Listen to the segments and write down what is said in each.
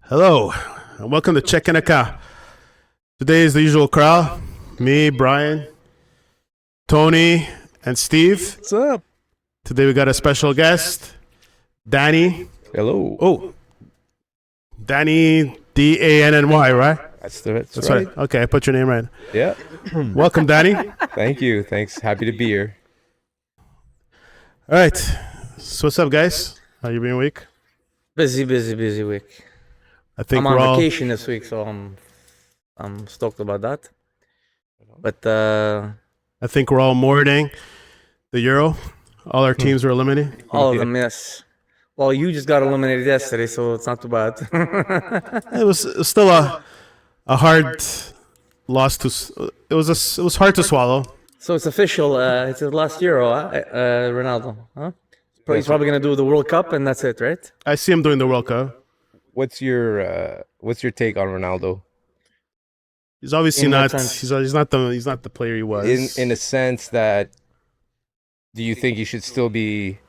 Hello, and welcome to Checkin. Today is the usual crowd. Me, Brian, Tony, and Steve. What's up? Today we got a special guest, Danny. Hello. Oh, Danny, D-A-N-N-Y, right? That's right. Okay, I put your name right. Yeah. Welcome, Danny. Thank you. Thanks. Happy to be here. All right. So what's up, guys? How you been week? Busy week. I think I'm we're on all vacation this week, so I'm stoked about that. But I think we're all mourning the Euro. All our teams were eliminated. all of them, yes. Well, you just got eliminated yesterday, so it's not too bad. It was still a hard loss to. It was hard to swallow. So it's official. It's his last Euro, Ronaldo. Huh? He's probably gonna do the World Cup, and that's it, right? I see him doing the World Cup. What's your take on Ronaldo? He's obviously In not. what sense? He's not the player he was. In a sense that, do you think he should still be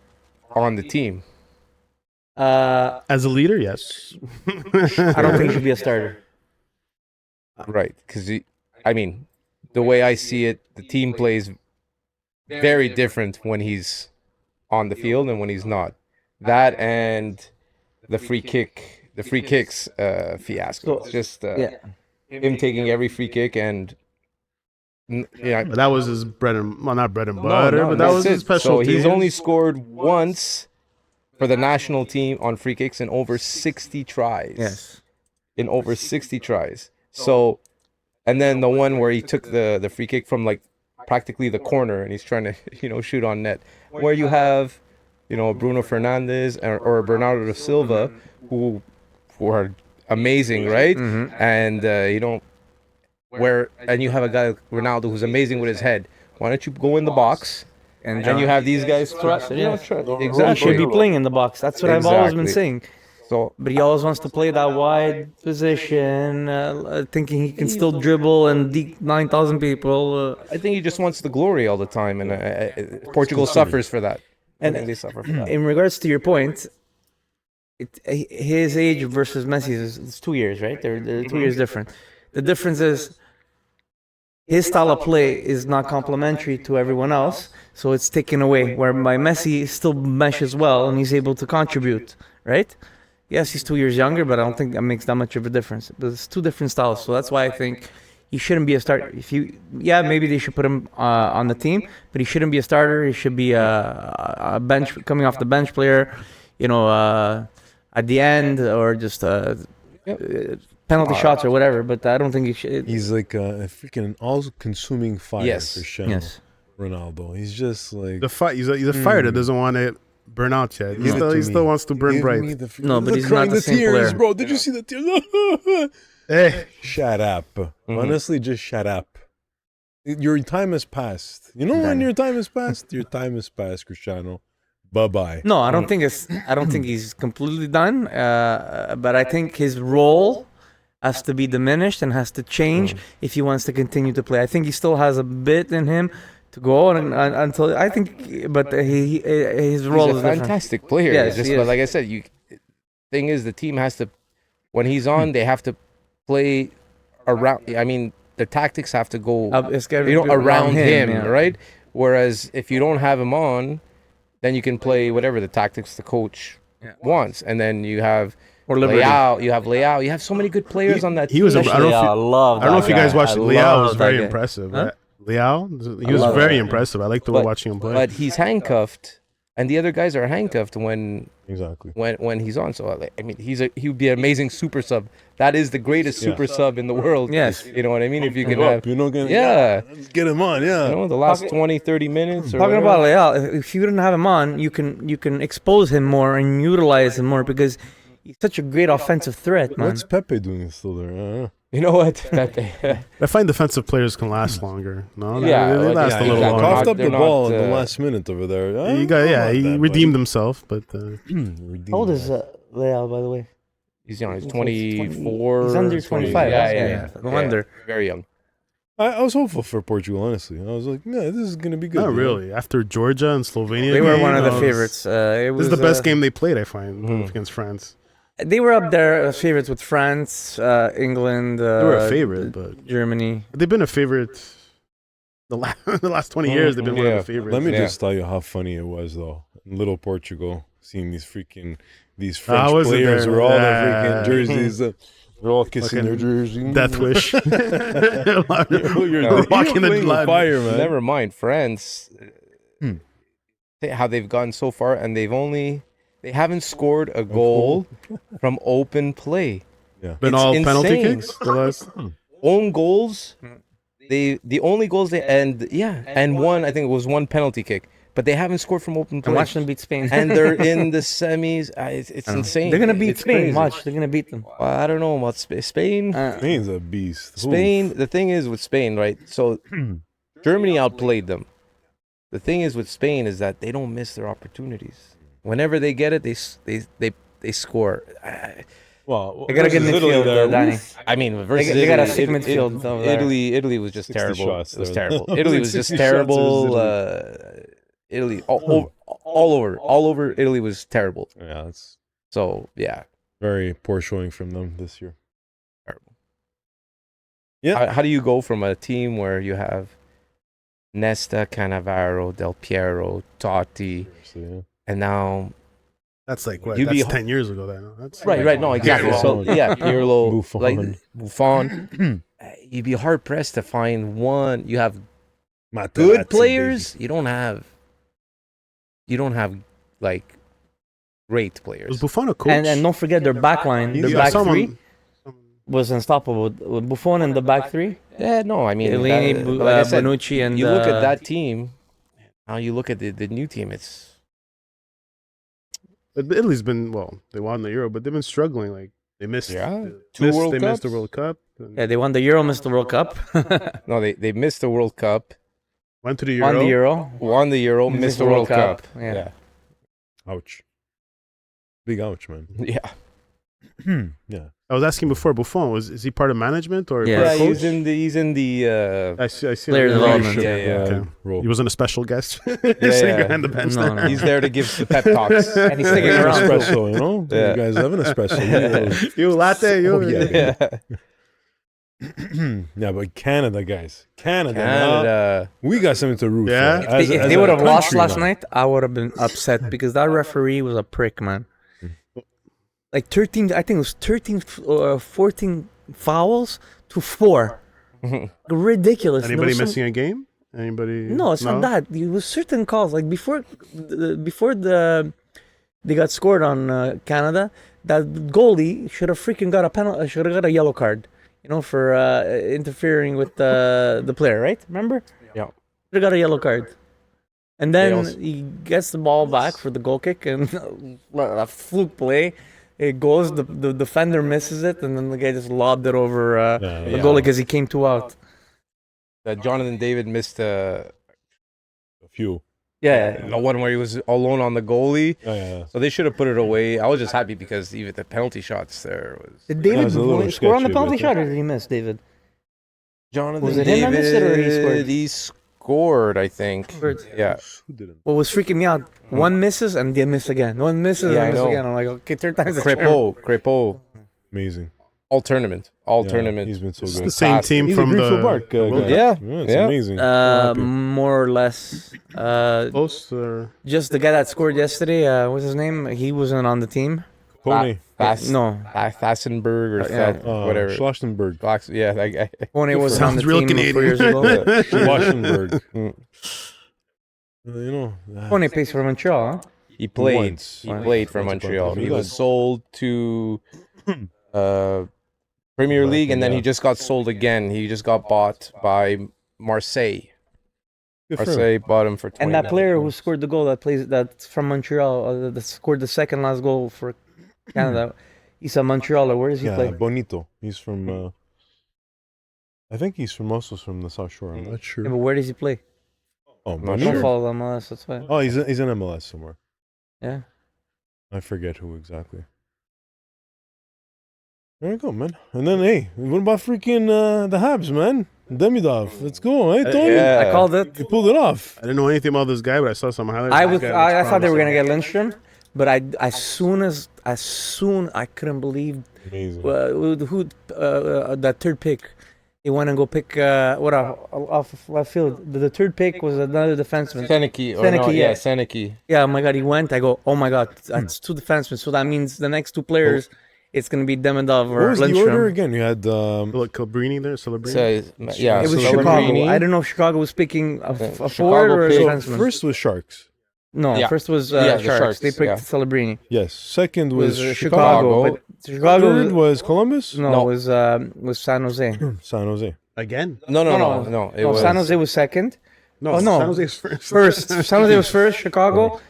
on the team? As a leader, yes. I don't think he should be a starter. Right. Because, I mean, the way I see it, the team plays very different when he's on the field and when he's not. That and the free kicks fiasco. So, Just Yeah. him taking every free kick and yeah. But that was his not bread and butter, but that that's was his it. specialty. So he's only scored once for the national team on free kicks in over 60 tries. Yes. In over 60 tries. So, and then the one where he took the free kick from like practically the corner and he's trying to, shoot on net. Where you have, Bruno Fernandes or Bernardo Silva who are amazing, right? Mm-hmm. And and you have a guy like Ronaldo who's amazing with his head. Why don't you go in the box and you have these guys trust? Yeah. Exactly. He should be playing in the box. That's what I've always been Exactly. saying. So But he always wants to play that wide position, thinking he can still dribble and 9,000 people. I think he just wants the glory all the time, and Portugal suffers for that. I think they suffer for that. In regards to your point, his age versus Messi's is 2 years, right? They're 2 years different. The difference is his style of play is not complementary to everyone else, so it's taken away. Where by Messi still meshes well and he's able to contribute, right? Yes, he's 2 years younger, but I don't think that makes that much of a difference. But it's two different styles, so that's why I think he shouldn't be a starter. Maybe they should put him on the team, but he shouldn't be a starter. He should be a bench, coming off the bench player, at the end, or just penalty shots or whatever. But I don't think he should. He's like a freaking all-consuming fire. Yes. Cristiano Yes. Ronaldo. He's just like He's a fire that doesn't want to burn out yet. He still wants to burn bright. No, but he's crying not the same tears, player. bro. Did you see the tears? Hey, Shut up. Honestly, just shut up. Your time has passed. You know when your time has passed? Your time has passed, Cristiano. Bye-bye. No, I don't think he's completely done. But I think his role has to be diminished and has to change if he wants to continue to play. I think he still has a bit in him to go on until I think, but his role He's is a different. fantastic player. Yes, Just he is. like I said, thing is the team has to, when he's on, they have to play around. I mean, the tactics have to go around him, yeah. right? Whereas if you don't have him on, then you can play whatever the tactics the coach wants, and then you have Liberty. Leão. You have so many good players on that. he was. I team. don't know if you guys watched it. Leão was very guy. impressive. Huh? Leão, he was love very that guy. impressive. I liked But- watching him play. But he's handcuffed, and the other guys are handcuffed Exactly. when he's on. So I mean, he would be an amazing super sub. That is the greatest super sub in the world. Yes. You know what I mean? If you can You're have, gonna let's get him on, yeah. the last 20, 30 minutes. Or Talking whatever. about Leão, if you didn't have him on, you can expose him more and utilize him more because he's such a great offensive threat, man. What's Pepe doing still there? You know what, Pepe? I find defensive players can last longer. No, Yeah, they last a little exactly. longer. Coughed up They're the ball not, in the last minute over there. He redeemed himself, but How old is Leão, by the way? He's young. He's 24. He's under 25. Yeah. No wonder. Very young. I was hopeful for Portugal, honestly. I was like, yeah, this is gonna be good. not really. After Georgia and Slovenia, They were game, one of the I was- favorites. It This was is the best game they played, I find, against France. They were up there as favorites with France, England. They were a favorite, but Germany. they've been a favorite the last 20 years. They've been one of the favorites. Let me Yeah. just tell you how funny it was though. In little Portugal, seeing these I French was players there. with all their Yeah. freaking jerseys. They're all kissing their jersey. Death wish. You're walking the playing with blood. fire, man. Never mind France. How they've gone so far, and they haven't scored a goal from open play. Been It's all penalty insane. kicks. The last. Own goals. The only goals and one, I think it was one penalty kick, but they haven't scored from open play. And watch them beat Spain. And they're in the semis. It's insane. They're gonna beat It's Spain. crazy. Watch, they're gonna beat them. I don't know about Spain. Spain's a beast. Spain. The thing is with Spain, right? So Germany outplayed them. The thing is with Spain is that they don't miss their opportunities. Whenever they get it, they score. Well, They got a good versus Italy midfield, there, Danny. I mean, versus They got a Italy, sick midfield over there. Italy was just 60 terrible. shots It was there. terrible. It was Italy like was just 60 shots terrible. versus Italy, all over. Italy was terrible. Yeah, it's So yeah, very poor showing from them this year. terrible. Yeah. How do you go from a team where you have Nesta, Cannavaro, Del Piero, Totti, Seriously, yeah. and now That's like what? You'd be That's 10 years ago. Then. That's right, no, exactly. Pirlo. So yeah, Pirlo, Buffon. like Buffon. You'd be hard pressed to find one. You have Materazzi, good players. You don't have like great Was players. Buffon a coach? And don't forget their back line. Their Yeah, back someone- three was unstoppable. With Buffon in the back three. Yeah, no, I mean, Eleni, like I said, Bonucci, and you look at that team. Now you look at the new team. It's But Italy's been they won the Euro, but they've been struggling. Like they missed Two World they missed the Cups. World Cup. And Yeah, they won the Euro, missed the World Cup. no, they missed the World Cup, went to the Euro. Won the Euro. won the Euro, missed the World Cup. Yeah. Ouch. Big ouch, man. Yeah. Yeah. I was asking before. Buffon is he part of management or Yeah. part Yeah, of coach? he's in the I see. Player Yeah, development. sure. Yeah. Okay. Role. He wasn't a special guest. Yeah, Sitting yeah. behind the bench. No, there. no. he's there to give the pep talks. And he's sticking An around. too. espresso, you know? Yeah. You guys have an espresso. You latte. You. Oh, yeah. Yeah. Yeah, but Canada, guys. Canada. Canada. We got something to root Yeah? for. As If as they a would have lost country last now. night, I would have been upset because that referee was a prick, man. Like 13, I think it was 13, 14 fouls to 4. Ridiculous. There Anybody was some- missing a game? Anybody? No, it's not that. It was certain calls. Like before they got scored on Canada, that goalie should have freaking got a penalty. Should have got a yellow card. You know, for interfering with the player, right? Remember? Yeah. Should have got a yellow card. And then also- he gets the ball back for the goal kick and a fluke play. It goes, the defender misses it, and then the guy just lobbed it over the Yeah. goalie because he came too out. Jonathan David missed A few. Yeah. the one where he was alone on the goalie. Yeah. So they should have put it away. I was just happy because even the penalty shots there was Did That David was a little score on the sketchy, penalty but- shot, or did he miss, David? Jonathan Was it him that missed it, or he scored? He scored, I think. Yeah. Who didn't? What was freaking me out? One misses and they miss again. One misses Yeah, I and miss know. again. I'm like, okay, third time's the charm. Crepeau, Amazing. all tournament. Yeah, he's been so It's good. the same team He's from a Greenfield the Park guy. Yeah, It's yeah. amazing. Happy. More or less. Post or Just the guy that scored yesterday. What's his name? He wasn't on the team. Pony. No, Thassenberg or Yeah. whatever. Schlachtenberg. Yeah, that guy. Pone wasn't on the Sounds real team 4 years Canadian. ago. Schwarzenberg. Mm. You know. Pone plays for Montreal. Huh? He played. Once. He played for Once upon a Montreal. time. He was sold to Premier League, and then he Yeah. just got sold again. He just got bought by Marseille. Good for him. Marseille bought him for 20 And that million. player who scored the goal that's from Montreal, that scored the second last goal for Canada. He's a Montrealer. Where does he Yeah, play? Bonito. He's from. I think he's also from the South Shore. I'm not sure. Yeah, but where does he play? Oh, Not I'm I not don't sure. follow them MLS. That's why. Oh, he's in MLS somewhere. Yeah. I forget who exactly. There you go, man. And then, hey, what about freaking the Habs, man? Demidov. Let's go, hey, Tony? yeah. I called it. You pulled it off. I didn't know anything about this guy, but I saw some highlights. I This was. guy looks I thought they were promising. gonna get Lindstrom, But as soon I couldn't believe Amazing. who that third pick. They went and go pick off left field. The third pick was another defenseman. Seneki, Seneki. Yeah, oh my God, he went. I go, oh my God, that's two defensemen. So that means the next two players, it's going to be Demidov or What was the Lindstrom. order again? You had Look, Cabrini there, Celebrini. So, yeah, It was so Chicago. Celebrini. I don't know if Chicago was picking a Chicago forward or a picked- defenseman. first was Sharks. No, Yeah. first was Yeah, the Sharks. Sharks, They picked yeah. Celebrini. Yes. Second It was was Chicago. Chicago. But Chicago Third was Columbus. no, it was San Jose. San Jose. Again? No. It was San Jose was second. No, Oh, no. San Jose's first. First, San Jose was first. Chicago.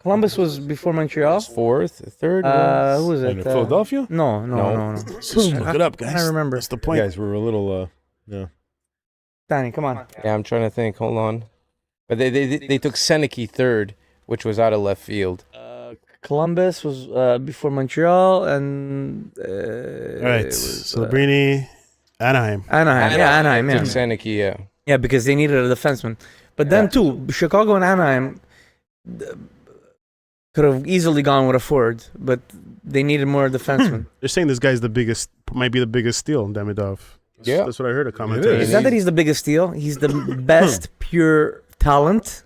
Columbus was before Montreal. fourth, third. Who was it? And Philadelphia. No. Look it up, guys. I can't remember. That's the point. Guys, we're a little. Danny, come on. Yeah, I'm trying to think. Hold on. But they took Seneki third, which was out of left field. Columbus was before Montreal, and All right, Celebrini, Anaheim. Anaheim, yeah. Took Seneki, yeah. Yeah, because they needed a defenseman. But then too, Chicago and Anaheim could have easily gone with a forward, but they needed more defensemen. They're saying this guy's might be the biggest steal, Demidov. Yeah. That's what I heard a commentary. is. It's not that he's the biggest steal; he's the best pure talent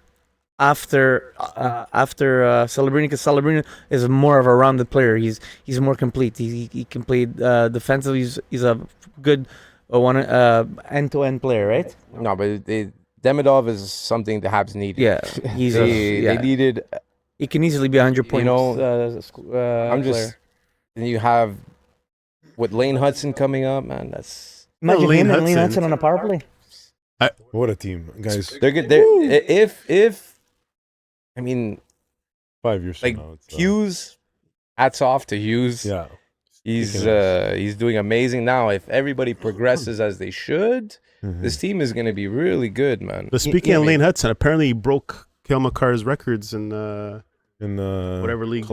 after Celebrini, because Celebrini is more of a rounded player. He's more complete. He can play defensively. He's a good one end-to-end player, right? No, but Demidov is something the Habs needed. Yeah, he's They needed. he can easily be 100 points. I'm just. Then you have with Lane Hudson coming up, man. That's imagine Lane him and Lane Hudson. Hudson on a power play. What a team, guys. they're good. If I mean, 5 years like from now. It's, Hughes, hats off to Hughes. yeah. He's doing amazing now. If everybody progresses as they should, this team is going to be really good, man. But speaking yeah, of man. Lane Hudson, apparently he broke Cale Makar's records in In whatever league.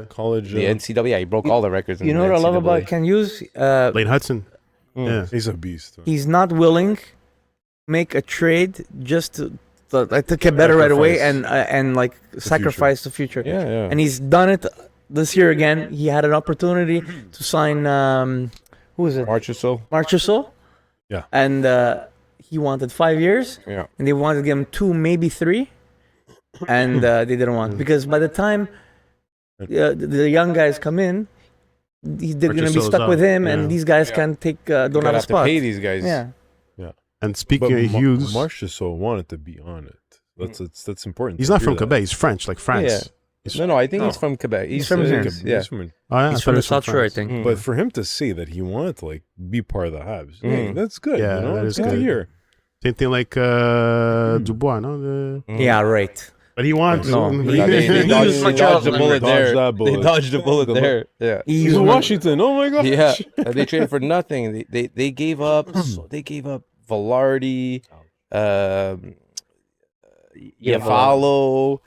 college. The NCAA, he broke all the records. In You know the what I love NCAA. about Ken Hughes? Lane Hudson. Yeah. He's a beast. He's not willing make a trade just to get better right away and like sacrifice the future. Yeah, yeah. And he's done it this year again. He had an opportunity to sign who is it? Marchessault. Yeah. And he wanted 5 years. Yeah. And they wanted to give him 2, maybe 3. And they didn't want, because by the time the young guys come in, they're going to be Marchessault's stuck with out. him, Yeah. and these guys can't don't have a have to spot. pay these guys. Yeah. And speaking of Hughes, Marchessault wanted to be on it. That's important. he's to not hear from that. Quebec. He's French, like France. Yeah. He's- I think he's from Quebec. He's from here. Yeah. He's from- Oh, yeah, He's I from thought the he was South Shore, I France. think. But for him to say that he wanted to like be part of the Habs, hey, that's good. Yeah, you know? that That's is good to good. hear. Same thing like Dubois, no? Yeah, right. But he wants. No, They dodged the bullet there. Dodged that bullet. They dodged the bullet there. Yeah. He's in Washington. Oh my gosh. Yeah. They traded for nothing. They gave up. Velarde, Iafallo.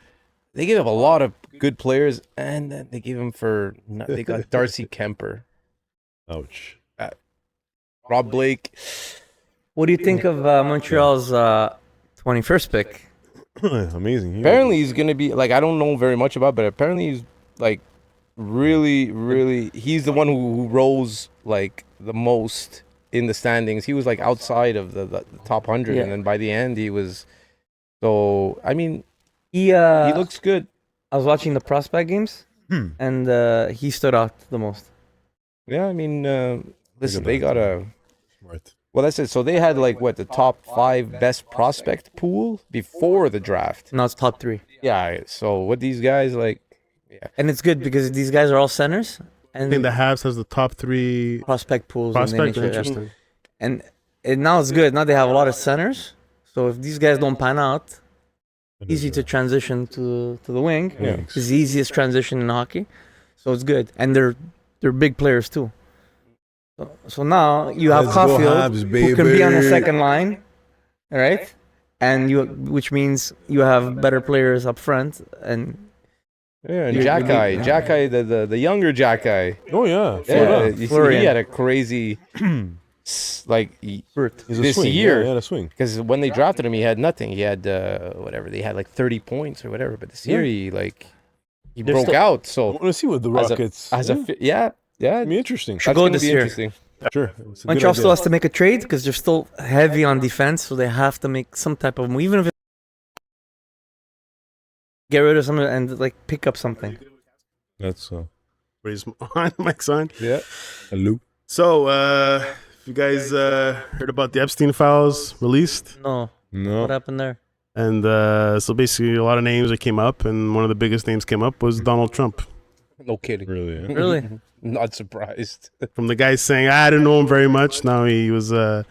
They gave up a lot of good players, and then they gave him they got Darcy Kemper, Ouch. Rob Blake. What do you think of Montreal's 21st pick? Amazing. Apparently, he's gonna be like, I don't know very much about, but apparently he's like really. He's the one who rose like the most in the standings. He was like outside of the top 100, Yeah. and then by the end he was. So I mean, He he looks good. I was watching the prospect games, and he stood out the most. Yeah, I mean, listen, at they that. got a. Smart. Well, that's it. So they had like what, the top 5 best prospect pool before the draft. Now it's top 3, Yeah. So what these guys like? Yeah. and it's good because these guys are all centers I think and the Habs has the top 3 prospect pools. in the prospects. NHL, yeah. Interesting. And now it's good. Now they have a lot of centers. So if these guys don't pan out, easy to transition to the wing. Yeah. It's the easiest transition in hockey. So it's good. And they're big players too. So now you have Let's go Caulfield, Habs, who can be on the baby. second line, all right? And which means you have better players up front. And Yeah, and You- Jacky, the younger Jacky. Oh yeah. Yeah, Yeah. you see, Florian. he had a crazy, like He's a this swing. year. Yeah, he had a swing. because when they drafted him, he had nothing. He had whatever, they had like 30 points or whatever. But this year, he like he They're broke still- out. I So want to see what the as Rockets. yeah, It'd be interesting. that's go gonna this be year. interesting. Sure. It's a good Montreal still idea. has to make a trade because they're still heavy on defense, so they have to make some type of move, even if get rid of some and like pick up something. That's Raise on, mic's on. Yeah. hello. So, if you guys heard about the Epstein files released, No, No. what happened there? and so basically a lot of names that came up, and one of the biggest names came up was Donald Trump. No kidding. Really? Yeah? Really? Not surprised. From the guy saying, I didn't know him very much. Now he was an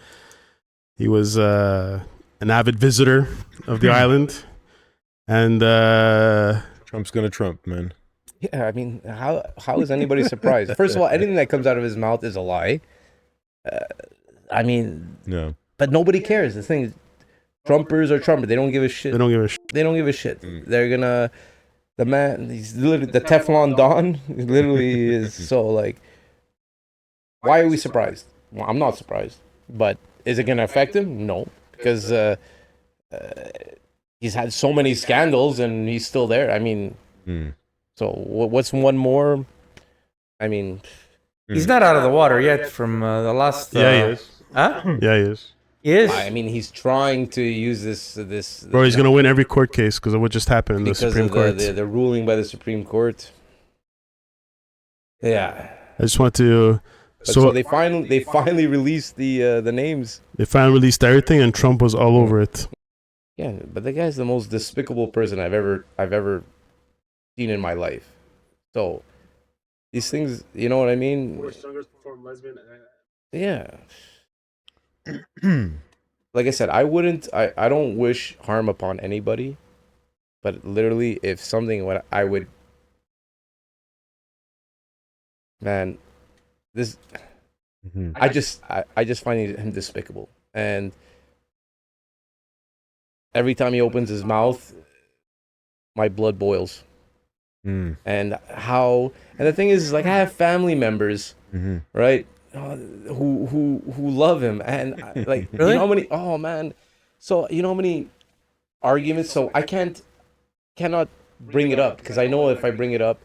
avid visitor of the island, and Trump's gonna Trump, man. Yeah, I mean, how is anybody surprised? First of all, anything that comes out of his mouth is a lie. I mean, Yeah. but nobody cares. The thing is, Trumpers are Trumpers. They don't give a shit. they don't give a shit. They don't give a shit. They're gonna. The man, he's literally the Teflon Don. He literally is. So like, why are we surprised? Well, I'm not surprised. But is it gonna affect him? No, because he's had so many scandals and he's still there. I mean, so what's one more? I mean, He's not out of the water yet from the last. Yeah, he is. Huh? Yeah, he is. He is. I mean, he's trying to use this. Bro, he's gonna win every court case because of what just happened in the because Supreme of Court. the ruling by the Supreme Court. Yeah. I just want to. But So so they finally released the names. they finally released everything, and Trump was all over it. Yeah, but the guy's the most despicable person I've ever seen in my life. So these things, you know what I mean? Yeah. Like I said, I don't wish harm upon anybody, but literally, if something what I would, man, this I just find him despicable, and every time he opens his mouth, my blood boils. And the thing is like I have family members, right, who love him, and like Really? you know how many, oh man, so you know how many arguments, so I cannot bring it up because I know if I bring it up,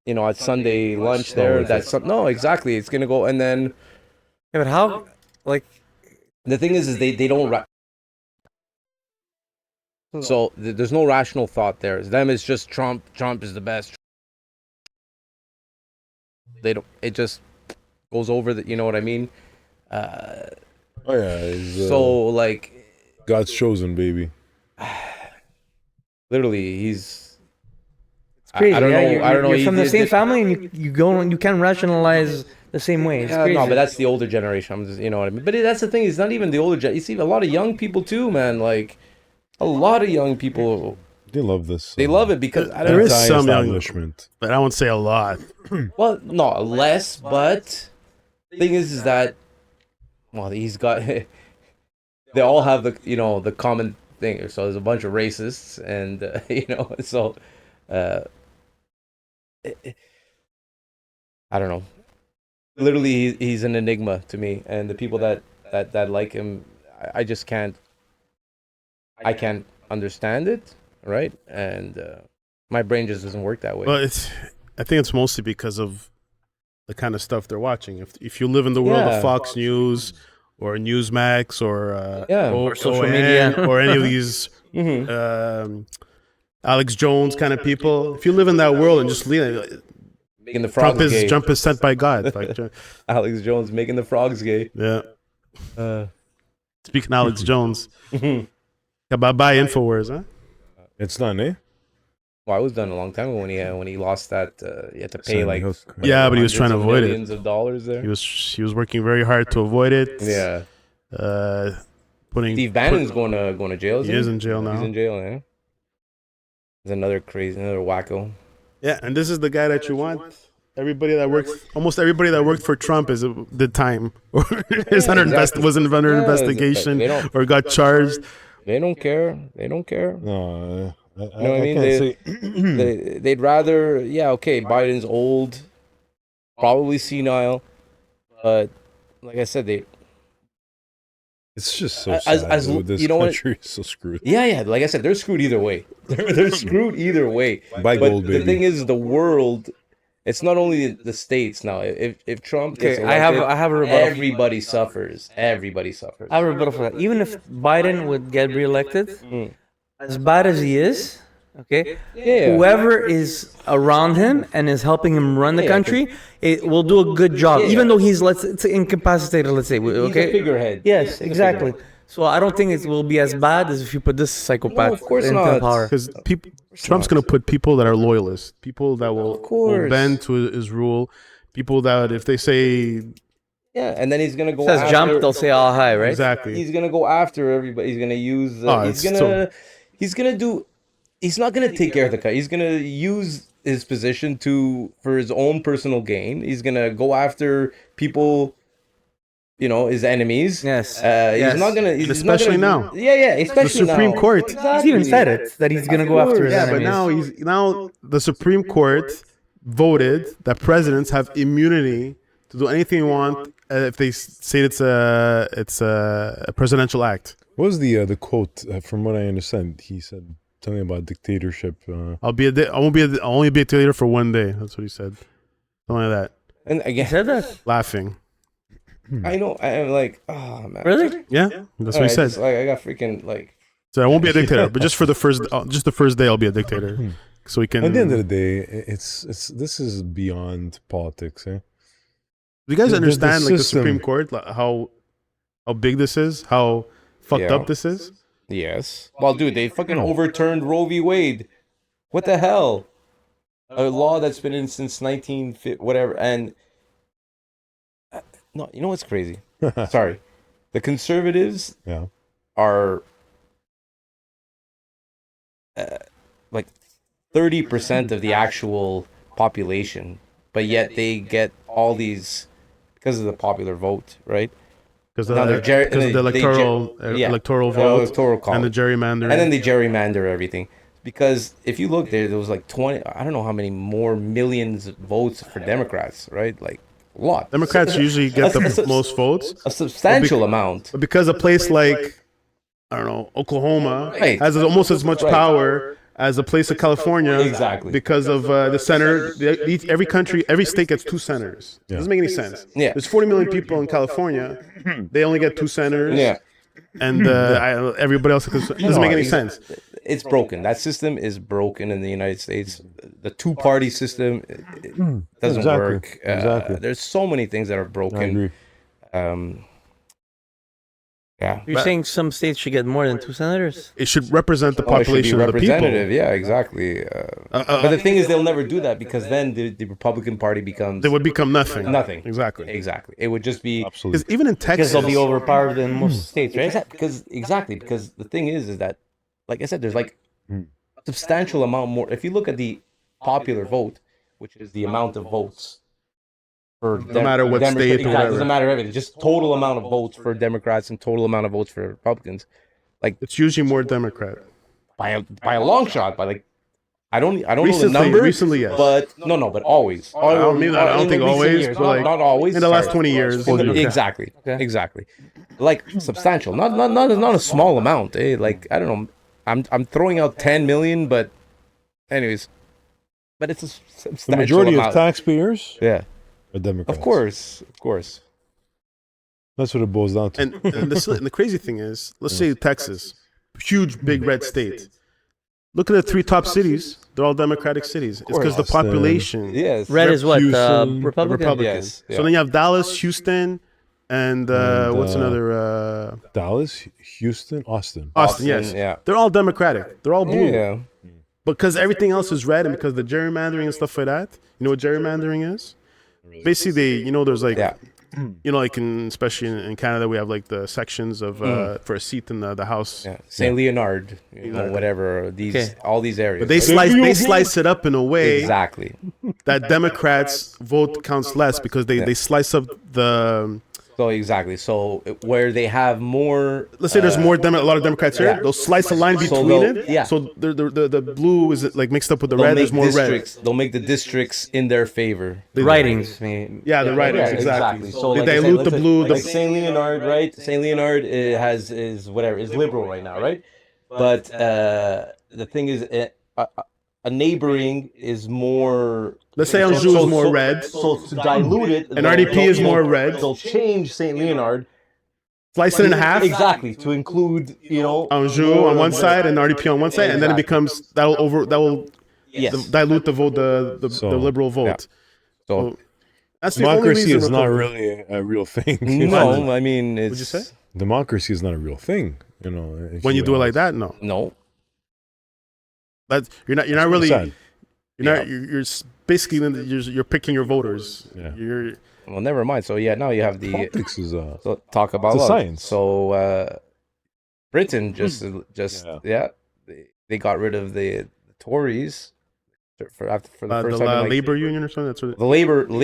you know, at Sunday lunch there, no, exactly, it's gonna go, and then Yeah, but how? Like, the thing is they don't so there's no rational thought there. Them is just Trump is the best. They don't, it just goes over the, you know what I mean? Oh yeah. He's, So like God's chosen, baby. literally he's it's crazy. I don't yeah, know. You're, I don't know. You're from the same family, and you go and you can rationalize the same way. It's crazy. No, but that's the older generation. I'm just, you know what I mean. But that's the thing. It's not even the older gen. You see, a lot of young people too, man. Like a lot of young people, They love this. they love it because I There don't. is some young, establishment. but I won't say a lot. Well, no, less. But the thing is that, well, he's got. They all have the, you know, the common thing. So there's a bunch of racists, and you know, so. I don't know. Literally, he's an enigma to me, and the people that like him, I just can't. I can't understand it, right? And my brain just doesn't work that way. Well, I think it's mostly because of the kind of stuff they're watching. If you live in the world Yeah. of Fox News or Newsmax or Yeah. or social OAN media. or any of these Mhm. Alex Jones kind of people, if you live in that world and just leave, Making the frogs gay. Trump is sent by God. Like, Alex Jones making the frogs gay. yeah. Uh, Speaking of Alex Jones, bye bye Infowars, huh? It's done, eh? well, I was done a long time ago when he lost that. He had to pay Sandy like Hook. Yeah, but he was trying to hundreds of avoid it. millions of dollars there. He was working very hard to avoid it. Yeah. Putting Steve Bannon's going to jail. He is in jail now. He's in jail, yeah. He's another wacko. Yeah, and this is the guy that you want. Almost everybody that worked for Trump did time or is under exactly. was under Yeah, investigation they don't- or got charged. They don't care. They don't care. No, I You know what I mean? can't say. They'd rather, yeah, okay, Biden's old, probably senile, but like I said, It's just so As- sad. as- dude. This you know what? country is so screwed. Yeah. Like I said, they're screwed either way. They're screwed either way. Buy But gold, the baby. thing is, the world. It's not only the states now. If Trump gets Okay, elected, I have a rebuttal. everybody suffers. Everybody suffers. I have a rebuttal for that. Even if Biden would get reelected, as bad as he is, okay, Yeah. whoever is around him and is helping him run the Yeah, country, it will do a good job. Yeah. Even though he's it's incapacitated, let's say, He's okay. a figurehead. Yes, He's a exactly. figurehead. So I don't think it will be as bad as if you put this psychopath No, of course into not. power. Because Trump's going to put people that are loyalists, people that will course. bend to his rule, people that if they say Yeah, and then he's gonna go. Says after, jump, they'll say all high, right? exactly. He's gonna go after everybody. He's gonna use. Oh, He's it's gonna. He's gonna do. He's not gonna take care of the cut. He's gonna use his position for his own personal gain. He's gonna go after people. His enemies. Yes. He's not gonna. He's especially not now. gonna, Yeah, especially The Supreme now. Court. He's even said it that he's gonna go after his Yeah, but enemies. now the Supreme Court voted that presidents have immunity to do anything they want if they say it's a presidential act. What was the quote? From what I understand, he said something about dictatorship. I won't be. I'll only be a dictator for one day. That's what he said. Something like that. And He again, said that. Laughing. I know. I'm like, oh man. Really? Yeah, that's what he said. I got freaking like. So I won't be a dictator, but just for the first day, I'll be a dictator. So we can. At the end of the day, it's this is beyond politics. Eh? Do you guys the understand like the system- Supreme Court, like, how big this is, how fucked Yeah. up this is? Yes. Well, dude, they fucking overturned Roe v. Wade. What the hell? A law that's been in since 1950, whatever. And no, you know what's crazy? Sorry, the conservatives Yeah. are like 30% of the actual population, but yet they get all these because of the popular vote, right? Because Now they're ger- of the they ger- electoral yeah. electoral vote Electoral and the college. gerrymandering. And then they gerrymander everything. Because if you look there was like 20, I don't know how many more millions of votes for Democrats, right? Like a lot. Democrats usually get the most votes, A substantial amount. but because a place like I don't know Oklahoma Right. has almost as much Right. power as a place of California, Exactly. because of the senator. Every state gets 2 senators. Doesn't make any sense. Yeah. There's 40 million people in California. They only get 2 senators. Yeah. And everybody else doesn't make any sense. It's broken. That system is broken in the United States. The two-party system it doesn't Exactly. work. Exactly. There's so many things that are I broken. agree. Yeah. You're saying some states should get more than 2 senators? It should represent the Oh, it should be population of the people. representative. Yeah, exactly. But the thing is, they'll never do that because then the Republican Party becomes They would become nothing. nothing. Exactly. Exactly. It would just be Absolutely. Because even in Because Texas, they'll be overpowered in most states, right? because the thing is that, like I said, there's like a substantial amount more. If you look at the popular vote, which is the amount of votes for No matter what state or exactly, it whatever. doesn't matter everything. Just total amount of votes for Democrats and total amount of votes for Republicans it's usually more Democrat. by a long shot. By like I don't know the Recently- number. recently, yes. But but always. I don't In think recent always, years. but like not always. in the last sorry. 20 years. Exactly. Exactly. Like substantial. Not a small amount. Like I don't know. I'm throwing out 10 million, but anyways. But it's a substantial The majority amount. of taxpayers Yeah. are Democrats. Of course. That's what it boils down to. And the crazy thing is, let's say Texas, huge, big red state. Look at the 3 top cities. They're all Democratic cities. It's because the Austin. population. Yes. Red is what? Houston, Republican? Republican. Yes, So yeah. then you have Dallas, Houston, and what's another? Dallas, Houston, Austin. Austin, yes. Yeah. They're all Democratic. They're all blue. Yeah. Because everything else is red and because the gerrymandering and stuff like that. You know what gerrymandering is? Basically, there's like, Yeah. like especially in Canada, we have like the sections of for a seat in the House. Yeah. St. Leonard, whatever. All these areas. But they slice it up in a way exactly. that Democrats vote counts less because they slice up the So exactly. So where they have more, Let's say there's a lot of Democrats here. yeah. They'll slice a line So between they'll- it. yeah. So the blue is like mixed up with the they'll red. make There's more districts. red. They'll make the districts in their favor. Writings. I mean, Yeah, the writings Yeah, exactly. So They like I said, dilute let's the say, blue. like Saint Leonard, right? Saint Leonard is whatever is liberal right now, right? But the thing is, a neighboring is more. Let's say Anjou is more red. So to dilute it, And RDP is more red. They'll change Saint Leonard Slice it in half. exactly to include Anjou on one side and RDP on one side, and then it becomes that will yes. dilute the vote, the liberal vote. So That's the only Democracy reason is not Republicans- really a real thing. no, I mean it's. What'd you say? Democracy is not a real thing. You know, if When you do it like ask. that, no. No. That's you're not really. Sad. You're basically you're picking your voters. Yeah. You're Well, never mind. So yeah, now you have the Politics is so talk about It's a love. science. So Britain just they got rid of the Tories for the first the time. in, like, labor union or something. That's what. the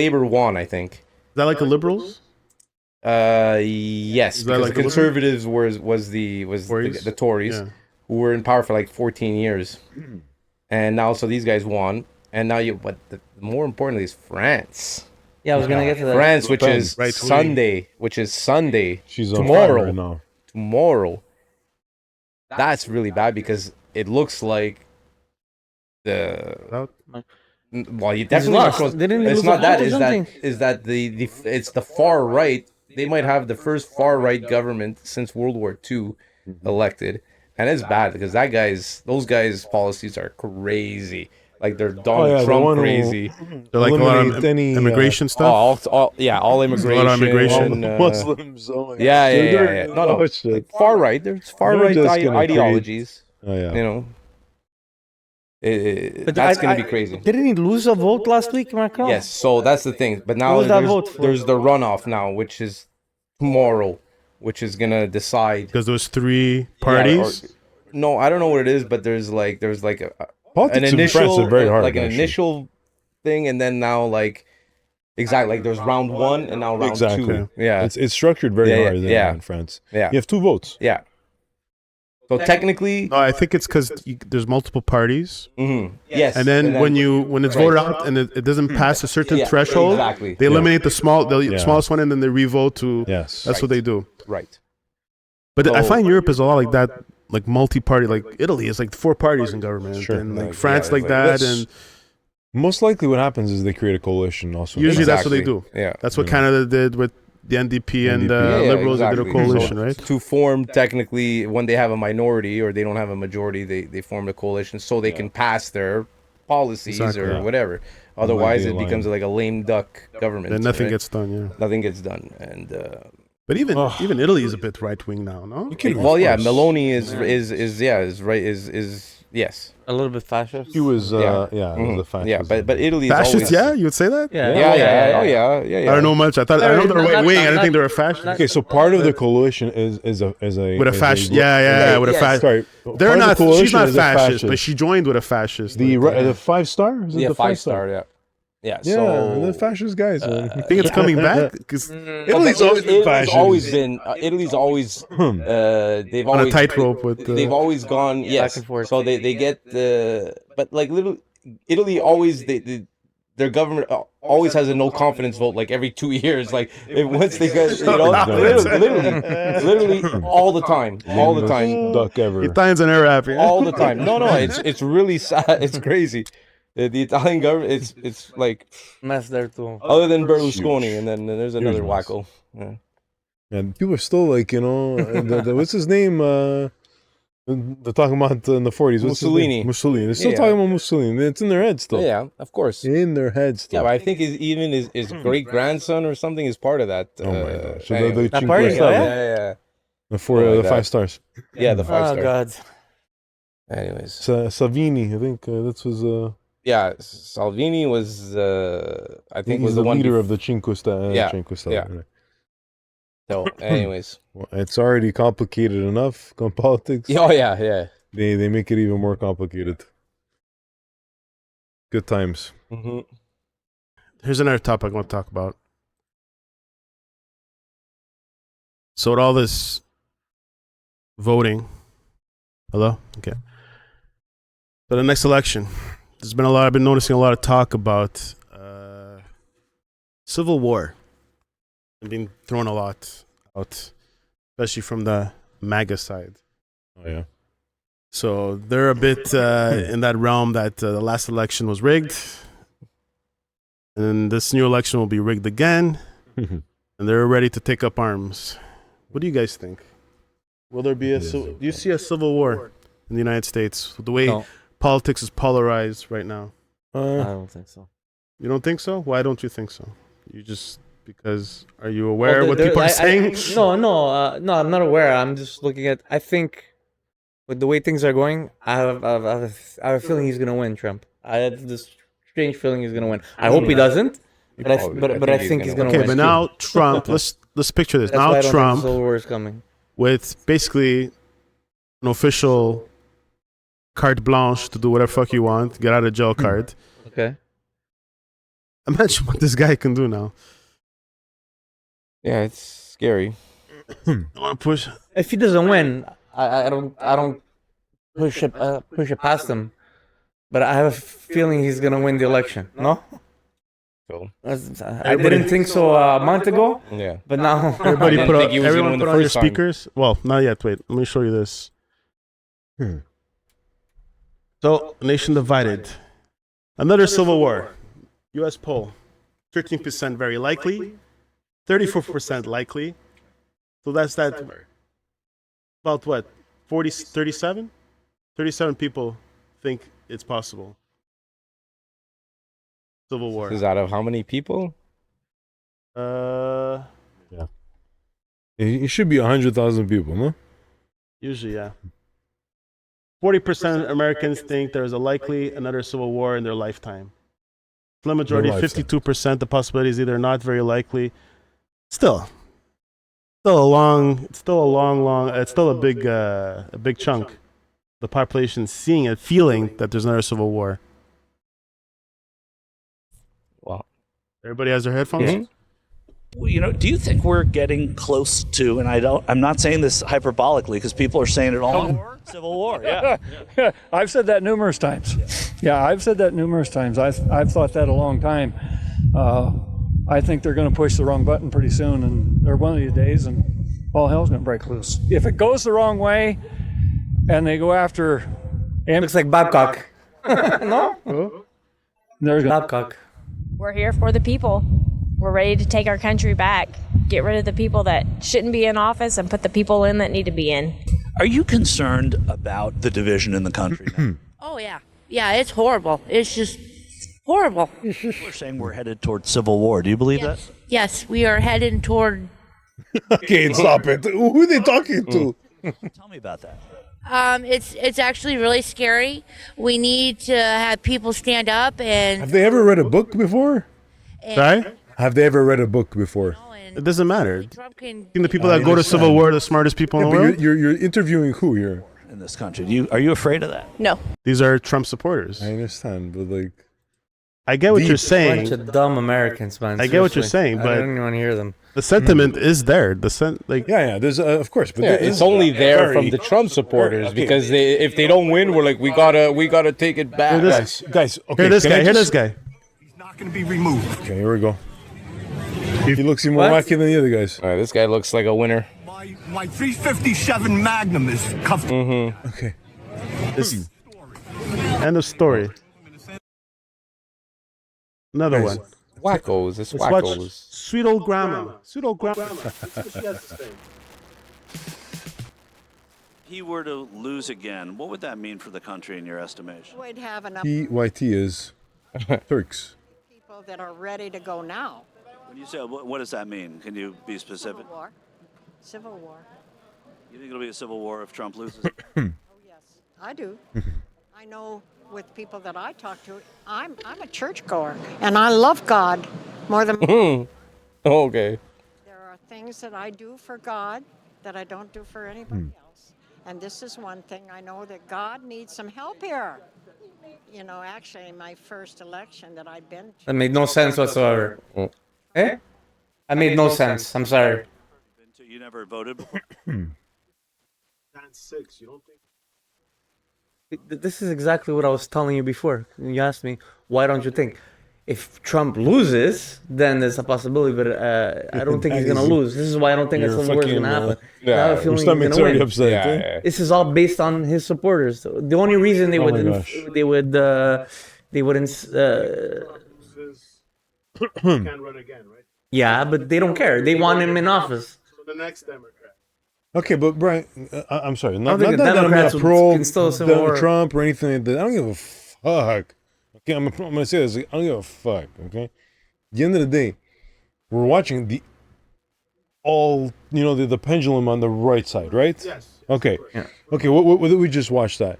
Labor won, I think. Is that like the liberals? Yes, Is that because like the a Conservatives was the Tories Yeah. who were in power for like 14 years, and now so these guys won, and now but more importantly is France. yeah, I was gonna get to that. France, which is Right-wing. Sunday. she's on Tomorrow. fire right now. Tomorrow. That's really bad because it looks like well, you definitely lost. not. Didn't he It's lose not a that. vote or Is that something? is that the it's the far right. They might have the first far right government since World War II elected, and it's bad because those guys' policies are crazy. Like they're Donald the Trump one who- crazy. They're like a lot of Eliminate any, immigration Oh, stuff. all immigration. lot of immigration. Muslims. Oh my Yeah. God. No. Oh, shit. Like far right. There's far They're right just gonna create- ideologies. Oh, yeah. You know, But that's going to be crazy. Didn't he lose a vote last week, Macron? Yes, so that's the thing. But now What was that there's, vote for? there's the runoff now, which is tomorrow, which is gonna decide. Because those three parties. No, I don't know what it is, but there's like an Politics in France initial are very hard. like an actually. initial thing, and then now like exactly like there's round one and now round Exactly. two. Yeah, It's structured very Yeah, hard yeah. in France. yeah, You have 2 votes. yeah. So technically, No, I think it's because there's multiple parties, yes. and then when it's right. voted out and it doesn't pass a certain Yeah, threshold, exactly. they eliminate the Yeah. smallest one, and then they revote to. Yes. That's what they do. Right. But I So- find Europe is a lot like that, like multi-party. Like Italy is like 4 parties in government, Sure. and like Like, France yeah, like it's that, like and Most likely what happens is they create a coalition also. usually that's what they Exactly. do. Yeah. That's what Canada did with the NDP and NDP. Yeah, Liberals. They did a exactly. coalition, So, right? To form technically when they have a minority or they don't have a majority, they form a coalition so they can pass their policies Exactly. or Yeah. whatever. Otherwise, be it aligned. becomes like a lame duck government. Then nothing right? gets done. Yeah. nothing gets done. And But even Ugh. even Italy is a bit right wing now, no? kidding me? well, Of yeah, course. Meloni is yes. A little bit fascist. He was, Yeah. the fascist. Yeah, but Italy is Fascist? always Yeah, you would say that? Yeah. yeah. I I don't know much. I know they're Not- right wing. I not- didn't think they were fascist. Okay, so part of the coalition is a With a fascist, yeah, with a yes. fascist. Sorry, They're part of not. the coalition She's not is a fascist, but she joined with a fascist. the like, the 5-star. Is it Yeah, the 5-star. Yeah. Yeah, So the fascist guys. Man. you think it's coming back? Because Italy's always been fascist. always been Italy's always they've on a always tightrope with. they've always gone yes and forth. so they get the but like little Italy always their government always has a no confidence vote like every 2 years like once they get literally all the time Duck ever. Italians and Arab. Yeah? all the time no it's really sad it's crazy the Italian government it's like Mess there too. other than Berlusconi and then there's another Huge mess. wacko yeah. And people are still like, what's his name? They're talking about in the 40s. What's his Mussolini. name? Mussolini. They're still Yeah. talking about Mussolini. It's in their head still. Yeah, of course. In their head still. Yeah, but I think his great grandson or something is part of that. Oh my gosh. So anyway. the That Cinque party, Stelle, yeah. the Something like that. 5 stars. Yeah, the 5-star. Oh God. Anyways, Savini, I think that's his. yeah, Salvini was, I think, was he's the one. leader of the Cinque Stelle. Yeah, Cinque Stelle, yeah. right. So, anyways, Well, it's already complicated enough. Politics. oh yeah. They make it even more complicated. Good times. Mm-hmm. Here's another topic I want to talk about. So with all this voting, hello? Okay. So the next election, I've been noticing a lot of talk about civil war. It's been thrown a lot out, especially from the MAGA side. Oh yeah. So they're a bit in that realm that the last election was rigged, and this new election will be rigged again, and they're ready to take up arms. What do you guys think? Will there be do you see a civil war in the United States? The way politics is polarized right now. I don't think so. You don't think so? Why don't you think so? You just because are you aware of what people are saying? No, I'm not aware. I'm just looking at. I think with the way things are going, I have a feeling he's gonna win. Trump. I have this strange feeling he's gonna win. I hope he doesn't, but I think he's gonna win. Okay, but now Trump. Let's picture this. That's now why I don't Trump. think the Civil War is coming. With basically an official carte blanche to do whatever fuck you want, get out of jail card. Okay. Imagine what this guy can do now. Yeah, it's scary. I want to push. If he doesn't win, I don't push it past him. But I have a feeling he's gonna win the election. No. So I didn't think so a month ago. yeah. But now Everybody didn't put think he was gonna everyone win put the on your first time. speakers. Well, not yet. Wait, let me show you this. So, nation divided. Another civil war. U.S. poll. 13% very likely. 34% likely. So that's that. About what? 37? 37 people think it's possible. Civil war. This is out of how many people? Yeah. It should be 100,000 people, no? Usually, yeah. 40% Americans think there's a likely another civil war in their lifetime. Slim majority, Their lifetime. 52%. The possibility is either not very likely. Still a big chunk. The population seeing it, feeling that there's another civil war. Wow. Everybody has their headphones. Mhm. Well, you know, do you think we're getting close to, and I'm not saying this hyperbolically because people are saying it all. Civil War, yeah. I've said that numerous times. Yeah, I've said that numerous times. I've thought that a long time. I think they're going to push the wrong button pretty soon, and or one of these days, and all hell's going to break loose. If it goes the wrong way, and they go after, looks like Babcock. No, there's gonna, Babcock. We're here for the people. We're ready to take our country back, get rid of the people that shouldn't be in office and put the people in that need to be in. Are you concerned about the division in the country now? Oh, yeah. Yeah, it's horrible. It's just horrible. People are saying we're headed toward civil war. Do you believe that? Yes, we are heading toward. Okay, stop it. Who are they talking to? Tell me about that. It's actually really scary. We need to have people stand up and. Have they ever read a book before? Sorry? Have they ever read a book before? It doesn't matter. Trump can. The people that go to civil war are the smartest people in the But world. you're interviewing who here? In this country, are you afraid of that? No. These are Trump supporters. I understand, but like, I get what you're Bunch saying. of dumb Americans, man. I get what you're seriously. saying, I but- don't even want to hear them. The sentiment is there. yeah, there's of course, but Yeah, there it's is only there very- from the Trump supporters Okay. because if they don't win, we're like we gotta take it back. guys. Okay, Hear this can I guy. Hear this just- guy. Not going to be removed. Okay, here we go. He looks even more What? wacky than the other guys. All right, this guy looks like a winner. My 357 Magnum is cuffed. Okay. End of story. Another one. Wackos, it's Let's watch wackos. Sweet Old Grandma. Sweet Old Grandma. That's what she has to say. He were to lose again, what would that mean for the country in your estimation? We'd have enough PYT is Turks. people that are ready to go now. When you say, what does that mean? Can you be specific? Civil war. Civil war. You think it'll be a civil war if Trump loses? Oh, yes, I do. I know with people that I talk to, I'm a churchgoer, and I love God more than. Okay. There are things that I do for God that I don't do for anybody else. And this is one thing I know that God needs some help here. You know, actually, my first election that I'd been to. That made no sense whatsoever. Eh? That made no sense. I'm sorry. You never voted before? That's 6. You don't think? This is exactly what I was telling you before. You asked me, why don't you think? If Trump loses, then there's a possibility, but I don't think he's going to lose. This is why I don't think it's going to happen. I have a feeling he's going to win. Upset, This is all based on his supporters. The only reason they wouldn't Can't run again, right? yeah, but they don't care. They want him in office. So the next Democrat. Okay, but Brian, I'm sorry. Not think the that I'm Democrats not would pro install civil war. Trump or anything like that. I don't give a fuck. Okay, I'm going to say this. I don't give a fuck, okay? At the end of the day, we're watching the pendulum on the right side, right? Yes. Okay. Yeah. Okay, what did we just watch that?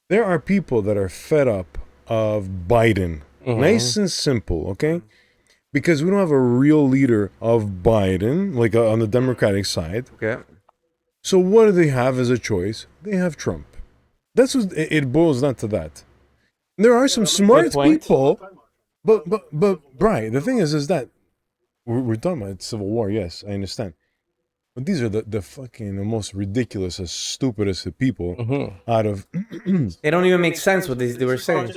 There are people that are fed up of Biden. Nice and simple, okay? Because we don't have a real leader of Biden, like on the Democratic side. Okay. So what do they have as a choice? They have Trump. That's what it boils down to that. There are some smart people, but Brian, the thing is that we're talking about civil war. Yes, I understand, but these are the fucking the most ridiculous, stupidest people out of. They don't even make sense what they were saying.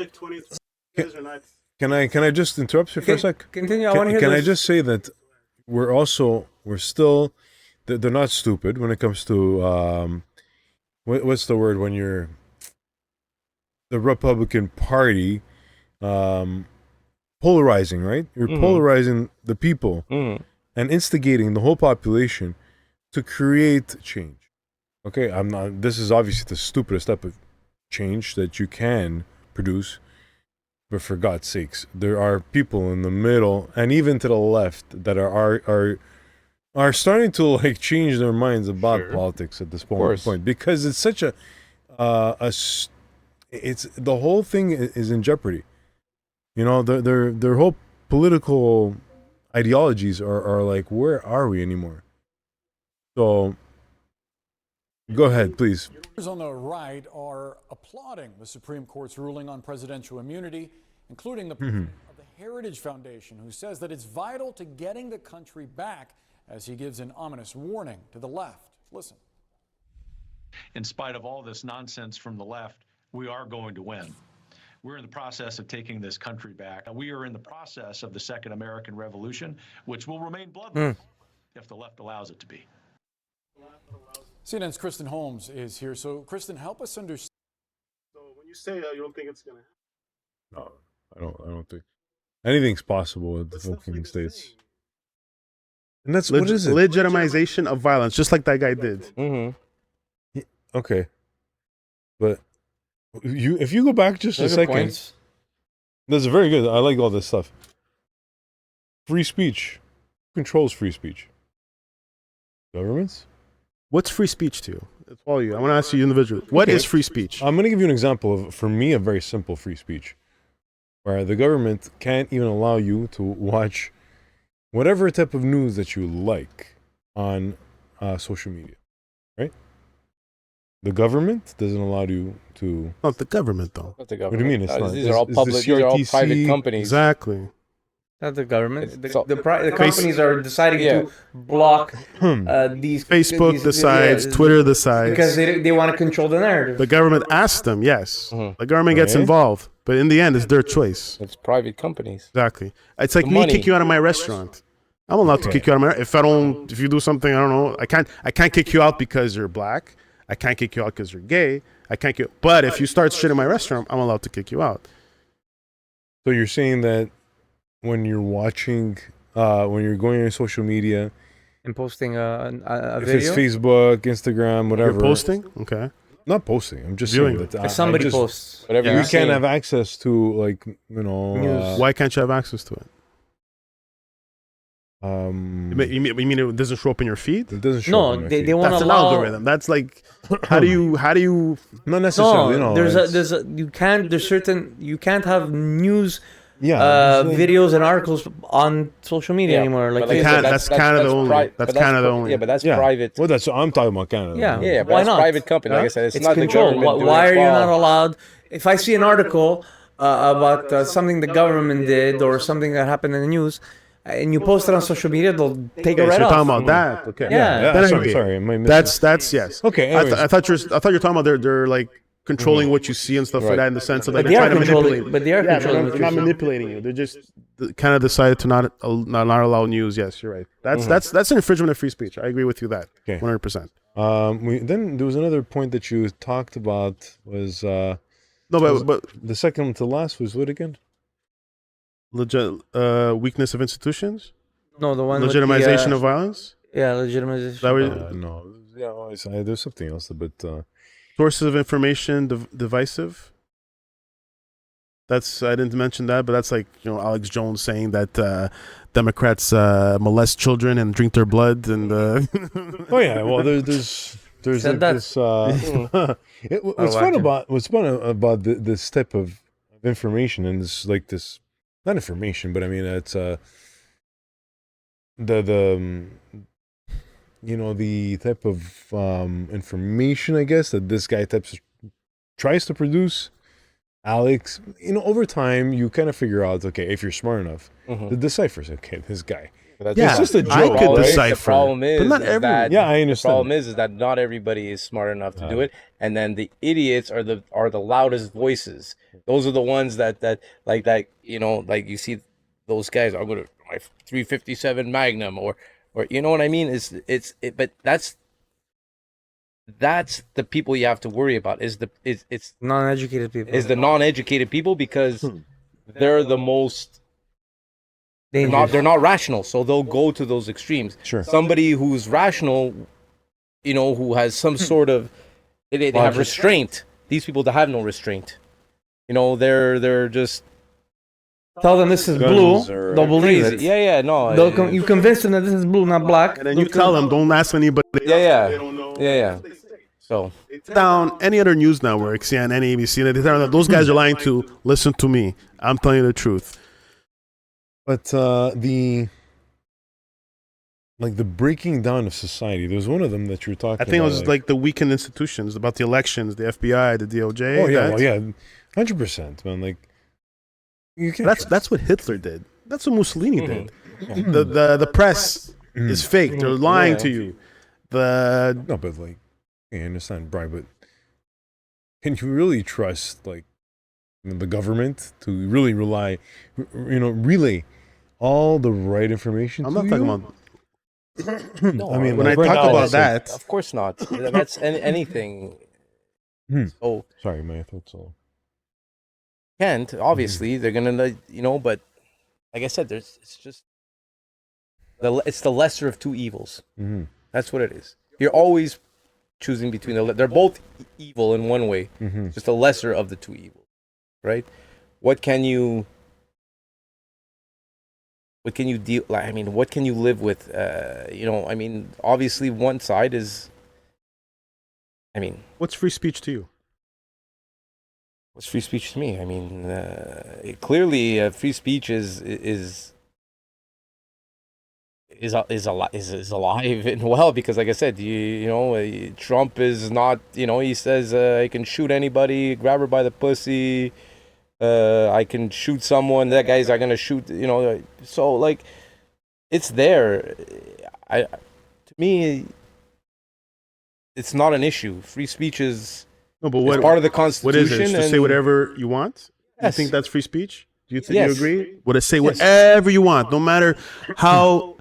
Can I just interrupt you for a sec? Continue. I want to hear Can this. I just say that we're still they're not stupid when it comes to what's the word when you're the Republican Party polarizing, right? You're polarizing the people and instigating the whole population to create change. Okay, this is obviously the stupidest type of change that you can produce. But for God's sakes, there are people in the middle and even to the left that are starting to like change their minds about politics at this point because it's such it's the whole thing is in jeopardy. You know, their whole political ideologies are like, where are we anymore? So go ahead, please. Those on the right are applauding the Supreme Court's ruling on presidential immunity, including the president of the Heritage Foundation, who says that it's vital to getting the country back, as he gives an ominous warning to the left. Listen. In spite of all this nonsense from the left, we are going to win. We're in the process of taking this country back. We are in the process of the Second American Revolution, which will remain bloodless if the left allows it to be. CNN's Kristen Holmes is here. So, Kristen, help us understand. So when you say you don't think it's going to happen? No, I don't think anything's possible with the fucking states. And that's what is it? Legitimization of violence, just like that guy did. Okay, but if you go back just a second, that's very good. I like all this stuff. Free speech. Who controls free speech? Governments? What's free speech to you? It's all you. I want to ask you individually. What is free speech? I'm going to give you an example of, for me, a very simple free speech, where the government can't even allow you to watch whatever type of news that you like on social media, right? The government doesn't allow you to. Not the government, though. Not the government. What do you mean? It's not. These are all public. These are all private companies. Exactly. Not the government. The companies are deciding to block these. Facebook decides, Twitter decides. Because they want to control the narrative. The government asks them, yes. The government gets involved. But in the end, it's their choice. It's private companies. Exactly. It's like me kick you out of my restaurant. I'm allowed to kick you out of my if you do something, I don't know, I can't kick you out because you're black. I can't kick you out because you're gay. But if you start shit in my restaurant, I'm allowed to kick you out. So you're saying that when you're watching, when you're going on social media and posting a if video? it's Facebook, Instagram, whatever. You're posting? Okay. Not posting. I'm just Viewing saying that. If somebody posts. Whatever you can't have access to, like, News. Why can't you have access to it? You mean it doesn't show up in your feed? It doesn't show up in my feed. They want That's to an allow algorithm. That's like, how do you? Not necessarily. No, you can't have news. Yeah, videos and articles on social media anymore. Like that's kind of the only. That's kind of the only. Yeah, but that's private. Well, that's I'm talking about Canada. Yeah, but why that's not? private company. Like I said, it's not controlled. the government. Why are you not allowed? If I see an article about something the government did or something that happened in the news, and you post it on social media, they'll take it Okay, right so you're off. talking about that. Okay. Yeah. Then I sorry, agree. sorry. Am I missing- That's yes. Okay, I anyways. thought you're talking about they're like controlling what you see and stuff like that in the sense of like But they're they are trying to controlling- manipulate. but they are yeah, controlling they're what not you see. manipulating you. They're just kind of decided to not allow news. Yes, you're right. That's an infringement of free speech. I agree with you that. Okay. 100%. Then there was another point that you talked about was No, but the second to last was what again? Weakness of institutions, No, the one with legitimization the, of violence, Yeah, legitimization. that what No, yeah, there's something else, but sources of information divisive. That's I didn't mention that, but that's like Alex Jones saying that Democrats molest children and drink their blood and. oh yeah, well there's Said like that. this. What's fun about this type of information and this like this not information, but I mean it's the type of information I guess that this guy tries to produce. Alex, over time you kind of figure out, okay, if you're smart enough to decipher, okay, this guy. That's Yeah, it's just a joke. I could right? decipher, The problem is, but not is everyone. that Yeah, I the understand. problem is that not everybody is smart enough to do it, and then the idiots are the loudest voices. Those are the ones that like like you see those guys. I'm gonna my 357 Magnum or you know what I mean? But that's the people you have to worry about. It's Non-educated people. is the non-educated people because they're the most. dangerous. They're not rational, so they'll go to those extremes. Sure. Somebody who's rational, who has some sort of they have restraint. These people that have no restraint, they're just Tell them this is Guns blue, or- they'll believe crazy. it. Yeah, no. You convince them that this is blue, not black. And then you tell them, don't ask anybody. Yeah. So Down any other news network, CNN, ABC, they tell them, those guys are lying to. Listen to me. I'm telling you the truth. But the breaking down of society. There was one of them that you were talking. I think it about, was like the weakened institutions about the elections, the FBI, the DOJ. Oh yeah, that. 100%, man. Like you can't. That's what Hitler did. That's what Mussolini did. The press is fake. They're lying to you. No, but like, I understand, Brian, but can you really trust the government to really relay all the right information? I'm to not talking you? about. no, I mean, when I right talk now, about it's like- that, of course not. That's anything. So Sorry, man, I thought so. can't obviously they're gonna but like I said, it's just it's the lesser of two evils. Mm-hmm. That's what it is. You're always choosing between they're both evil in one way. Mm-hmm. Just the lesser of the two evils, right? What can you deal? Like, I mean, what can you live with? I mean, obviously, one side is. I mean, what's free speech to you? what's free speech to me? I mean, clearly, free speech is alive and well because, like I said, Trump is not. He says I can shoot anybody, grab her by the pussy. I can shoot someone. That guy's not gonna shoot. So like, it's there. To me, it's not an issue. Free speech is What part of the What is Constitution. it? To say whatever you want? You Yes. think that's free speech? Do you think Yes. you agree? Would it say whatever you want, no matter how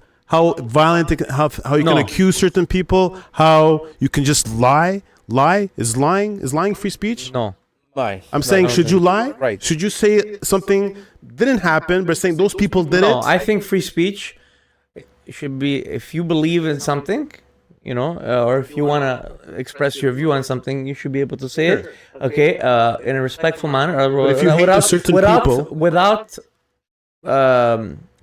violent, how you can accuse certain people, how you can just lie? Is lying free speech? No. Lie. I'm saying, should you lie? Right. Should you say something didn't happen, but saying those people did No, it? I think free speech should be if you believe in something, or if you want to express your view on something, you should be able to say it, okay, in a respectful manner. But if you hate certain people, without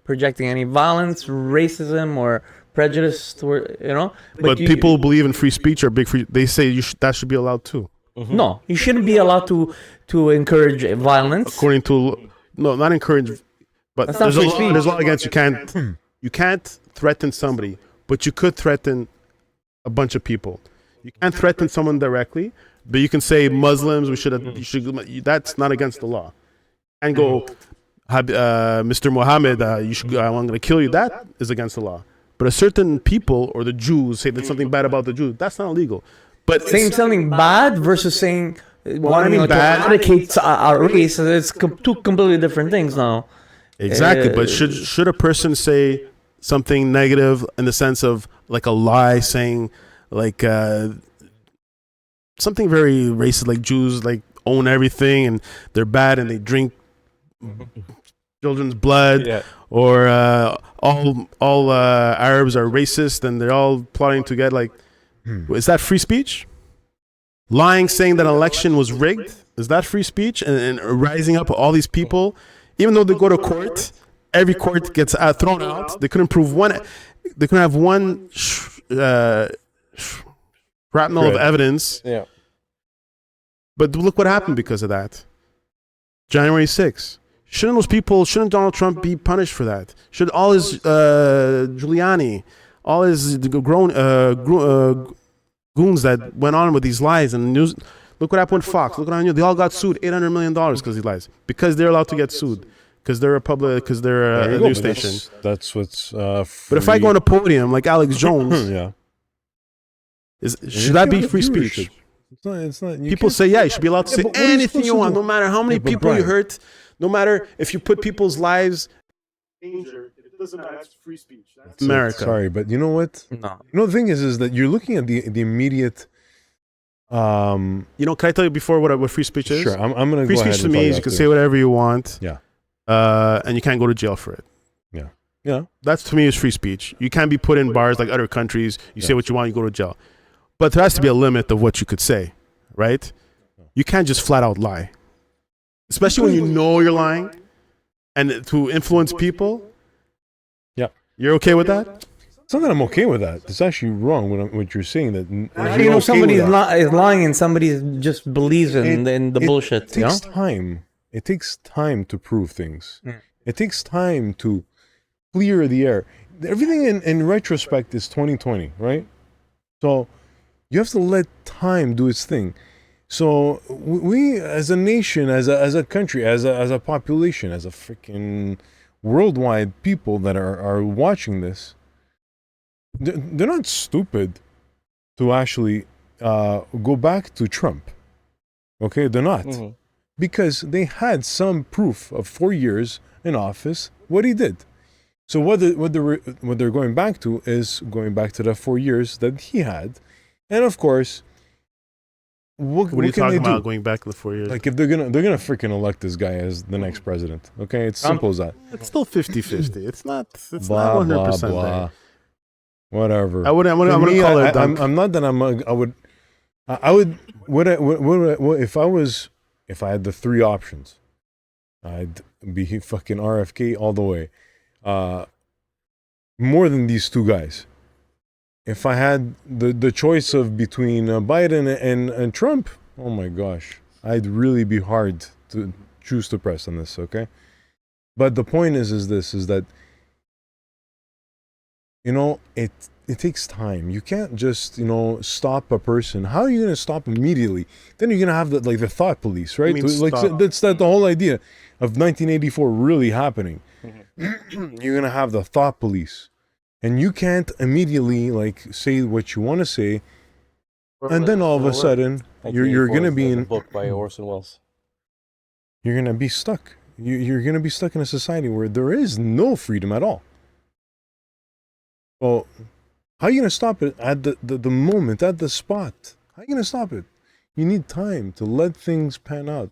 projecting any violence, racism, or prejudice toward, but people who believe in free speech are big free. They say that should be allowed too. No, you shouldn't be allowed to encourage violence. According to not encourage, but That's not there's a free law. speech. There's a law against you can't threaten somebody, but you could threaten a bunch of people. You can't threaten someone directly, but you can say Muslims. You should. That's not against the law. And go. Mr. Mohammed, I'm going to kill you. That is against the law. But a certain people or the Jews say that something bad about the Jews. That's not illegal. But saying something bad versus saying wanting to eradicate our race, it's two completely different things now. Exactly. But should a person say something negative in the sense of like a lie, saying like something very racist, like Jews like own everything and they're bad and they drink children's blood, or all Arabs are racist and they're all plotting to get like, is that free speech? Lying, saying that an election was rigged, is that free speech? And rising up all these people, even though they go to court, every court gets thrown out. They couldn't prove one. They couldn't have one shrapnel of evidence. Yeah. But look what happened because of that. January 6th. Shouldn't Donald Trump be punished for that? Should all his Giuliani, all his goons that went on with these lies and news? Look what happened with Fox. Look what happened. They all got sued $800 million because he lies. Because they're allowed to get sued. Because they're a news station. That's what's. But if I go on a podium like Alex Jones, should that be free speech? It's not. People say, you should be allowed to say anything you want, no matter how many people you hurt, no matter if you put people's lives in danger. It doesn't matter. That's free speech. That's America. Sorry, but you know what? No. You know, the thing is that you're looking at the immediate. Can I tell you before what free speech is? Sure, I'm going to free go ahead. Free speech to me is you can say whatever you want. Yeah. And you can't go to jail for it. Yeah. Yeah. That's to me is free speech. You can't be put in bars like other countries. You say what you want, you go to jail. But there has to be a limit of what you could say, right? You can't just flat out lie. Especially when you know you're lying and to influence people. Yeah. You're okay with that? It's not that I'm okay with that. It's actually wrong what you're saying. That somebody is lying and somebody just believes in the bullshit. It takes time. It takes time to prove things. It takes time to clear the air. Everything in retrospect is 2020, right? So you have to let time do its thing. So we, as a nation, as a country, as a population, as a freaking worldwide people that are watching this, they're not stupid to actually go back to Trump. Okay, they're not. Mm-hmm. Because they had some proof of 4 years in office, what he did. So what they're going back to is going back to the 4 years that he had. And of course, what are you talking about going back to the 4 years? Like if they're gonna freaking elect this guy as the next president. Okay, it's simple as that. It's still 50-50. It's not 100% there. Whatever. I wouldn't call it. I'm not that if I had the three options, I'd be fucking RFK all the way. More than these two guys. If I had the choice of between Biden and Trump, oh my gosh, I'd really be hard to choose to press on this, okay? But the point is that, it takes time. You can't just, stop a person. How are you going to stop immediately? Then you're going to have the thought police, right? That's the whole idea of 1984 really happening. Mm-hmm. You're going to have the thought police. And you can't immediately say what you want to say, and then all of a sudden you're going to be in a book by Orson Welles. You're going to be stuck. You're going to be stuck in a society where there is no freedom at all. Well, how are you going to stop it at the moment, at the spot? How are you going to stop it? You need time to let things pan out.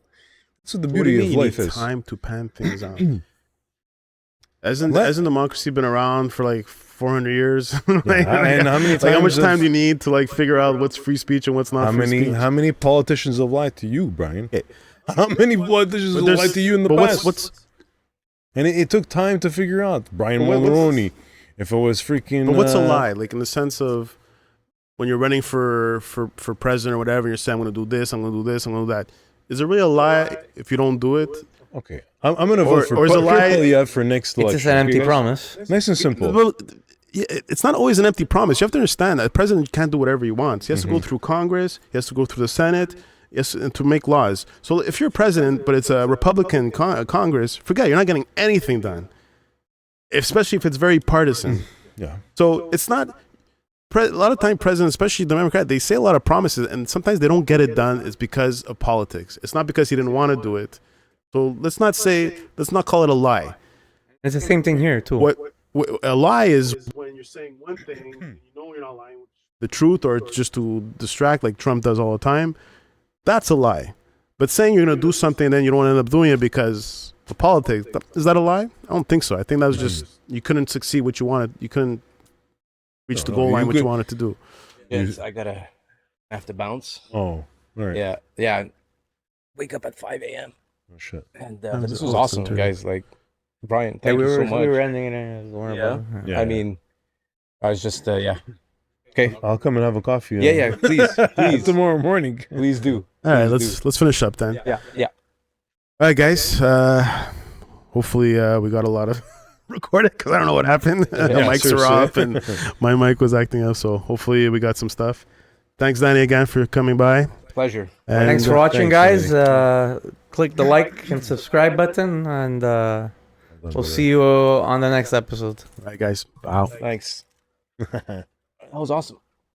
That's what the beauty of life is. Time to pan things out. Hasn't democracy been around for 400 years? And how many times how much time do you need to figure out what's free speech and what's not free speech? How many politicians have lied to you, Brian? How many politicians have lied to you in the past? And it took time to figure out. Brian Mulroney, if it was freaking... But what's a lie? In the sense of when you're running for president or whatever, and you're saying, I'm going to do this, I'm going to do this, I'm going to do that. Is it really a lie if you don't do it? Okay. I'm going to vote for Polyev for next election. It's just an empty promise. Nice and simple. Well, it's not always an empty promise. You have to understand that the president can't do whatever he wants. He has to go through Congress. He has to go through the Senate. yes, and to make laws. So if you're president, but it's a Republican Congress, forget, you're not getting anything done, especially if it's very partisan. Yeah. So it's not, a lot of time presidents, especially the Democrat, they say a lot of promises, and sometimes they don't get it done. It's because of politics. It's not because he didn't want to do it. So let's not call it a lie. It's the same thing here too. What a lie is when you're saying one thing, and you know you're not lying, the truth, or just to distract, like Trump does all the time. That's a lie. But saying you're going to do something and then you don't end up doing it because of politics, is that a lie? I don't think so. I think that was just, you couldn't succeed what you wanted. You couldn't reach the goal line what you wanted to do. Yes, I have to bounce. Oh, all right. Yeah. Wake up at 5 a.m. Oh, shit. And this was awesome, guys. Like, Brian, thank you so much. We were ending it. I mean, I was just, Okay. I'll come and have a coffee. Yeah, please. Tomorrow morning. Please do. All right, let's finish up then. Yeah. All right, guys. Hopefully we got a lot of recorded because I don't know what happened. The mics are off and my mic was acting up. So hopefully we got some stuff. Thanks, Danny, again for coming by. Pleasure. And thanks for watching, guys. Click the like and subscribe button, and we'll see you on the next episode. All right, guys. Wow. Thanks. That was awesome.